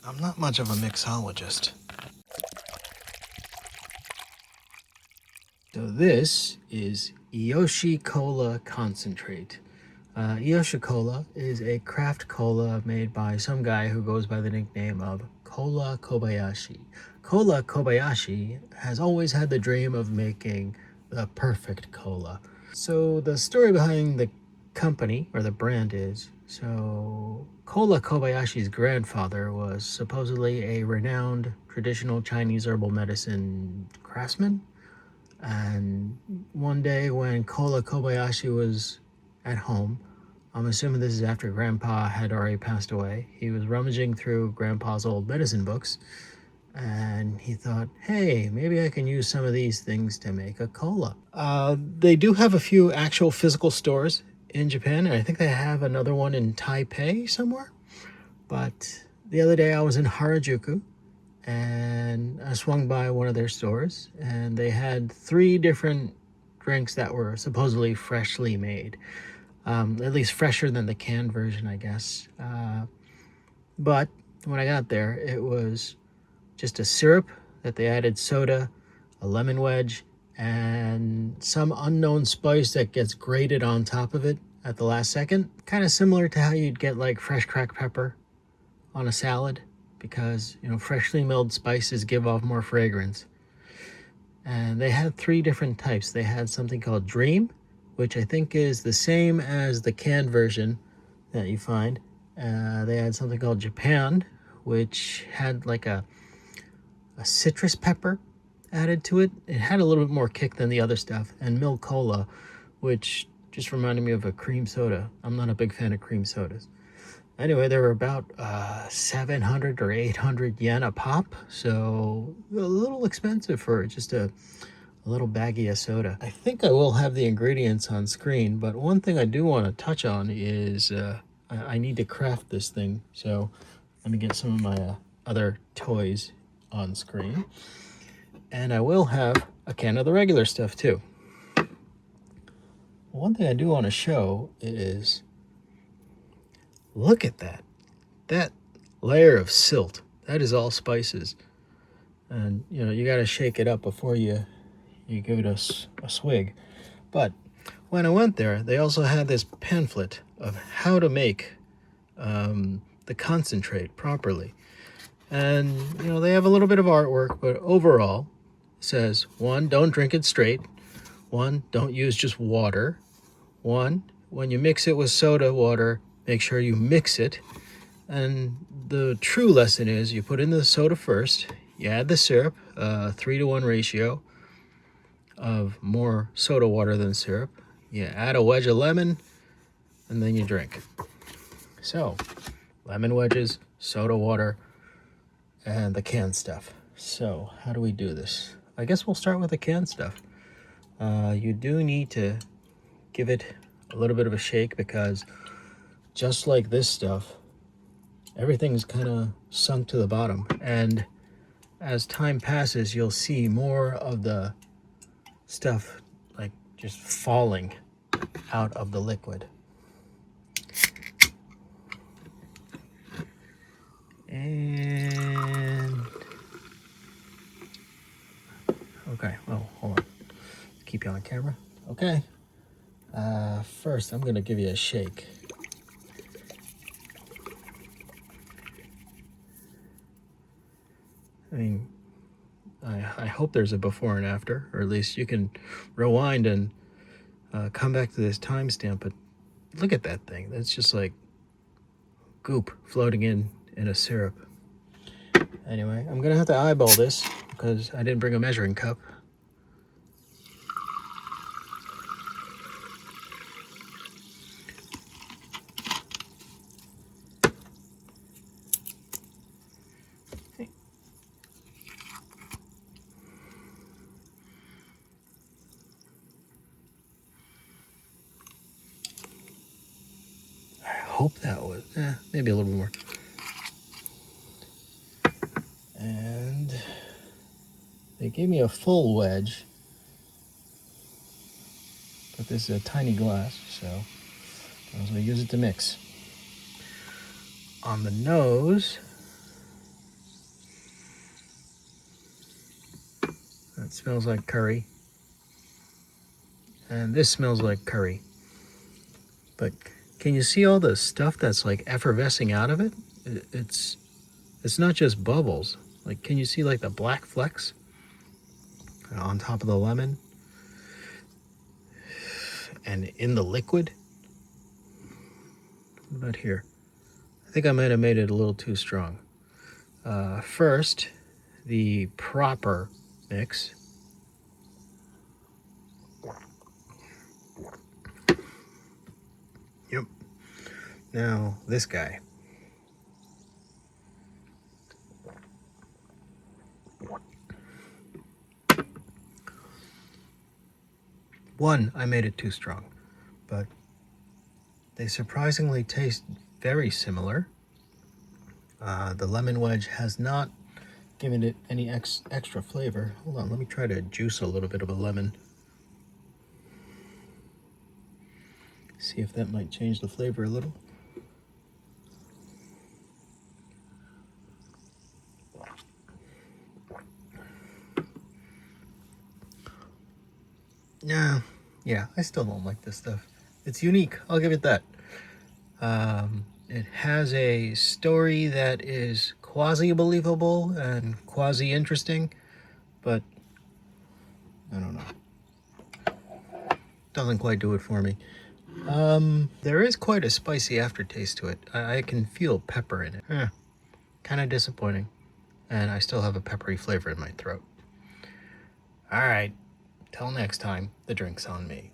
I'm not much of a mixologist. So this is Iyoshi Cola Concentrate. Iyoshi Cola is a craft cola made by some guy who goes by the nickname of Cola Kobayashi. Cola Kobayashi has always had the dream of making the perfect cola. So the story behind the company, or the brand is, so Cola Kobayashi's grandfather was supposedly a renowned traditional Chinese herbal medicine craftsman. And one day when Cola Kobayashi was at home, I'm assuming this is after Grandpa had already passed away, he was rummaging through Grandpa's old medicine books, and he thought, hey, maybe I can use some of these things to make a cola. They do have a few actual physical stores in Japan, and I think they have another one in Taipei somewhere. But the other day I was in Harajuku, and I swung by one of their stores, and they had 3 different drinks that were supposedly freshly made. At least fresher than the canned version, I guess. But when I got there, it was just a syrup that they added soda, a lemon wedge, and some unknown spice that gets grated on top of it at the last second. Kind of similar to how you'd get like fresh cracked pepper on a salad, because, you know, freshly milled spices give off more fragrance. And they had 3 different types. They had something called Dream, which I think is the same as the canned version that you find. They had something called Japan, which had like a citrus pepper added to it. It had a little bit more kick than the other stuff. And Milk Cola, which just reminded me of a cream soda. I'm not a big fan of cream sodas. Anyway, they were about 700 or 800 yen a pop, so a little expensive for just a little baggie of soda. I think I will have the ingredients on screen, but one thing I do want to touch on is I need to craft this thing, so let me get some of my other toys on screen. And I will have a can of the regular stuff too. One thing I do want to show is, look at that. That layer of silt. That is all spices. And, you know, you got to shake it up before you give it a swig. But when I went there, they also had this pamphlet of how to make the concentrate properly. And, you know, they have a little bit of artwork, but overall it says, 1, don't drink it straight. 1, don't use just water. 1, when you mix it with soda water, make sure you mix it. And the true lesson is you put in the soda first, you add the syrup, 3-to-1 ratio of more soda water than syrup. You add a wedge of lemon, and then you drink. So, lemon wedges, soda water, and the canned stuff. So, how do we do this? I guess we'll start with the canned stuff. You do need to give it a little bit of a shake, because just like this stuff, everything's kind of sunk to the bottom, and as time passes you'll see more of the stuff like just falling out of the liquid. And okay, well, hold on, keep you on camera. Okay, first I'm gonna give you a shake. I mean, I hope there's a before and after, or at least you can rewind and come back to this timestamp. But look at that thing. That's just like goop floating in a syrup. Anyway, I'm gonna have to eyeball this because I didn't bring a measuring cup. I hope that was, maybe a little more. And they gave me a full wedge, but this is a tiny glass, so I was gonna use it to mix. On the nose, It smells like curry. And this smells like curry. But can you see all the stuff that's like effervescing out of it? It's not just bubbles. Like, can you see like the black flecks on top of the lemon? And in the liquid? What about here? I think I might have made it a little too strong. First, the proper mix. Yep. Now, this guy. One, I made it too strong, but they surprisingly taste very similar. The lemon wedge has not given it any extra flavor. Hold on, let me try to juice a little bit of a lemon. See if that might change the flavor a little. Yeah, I still don't like this stuff. It's unique, I'll give it that. It has a story that is quasi-believable and quasi-interesting, but I don't know. Doesn't quite do it for me. There is quite a spicy aftertaste to it. I can feel pepper in it. Kind of disappointing. And I still have a peppery flavor in my throat. Alright, till next time, the drink's on me.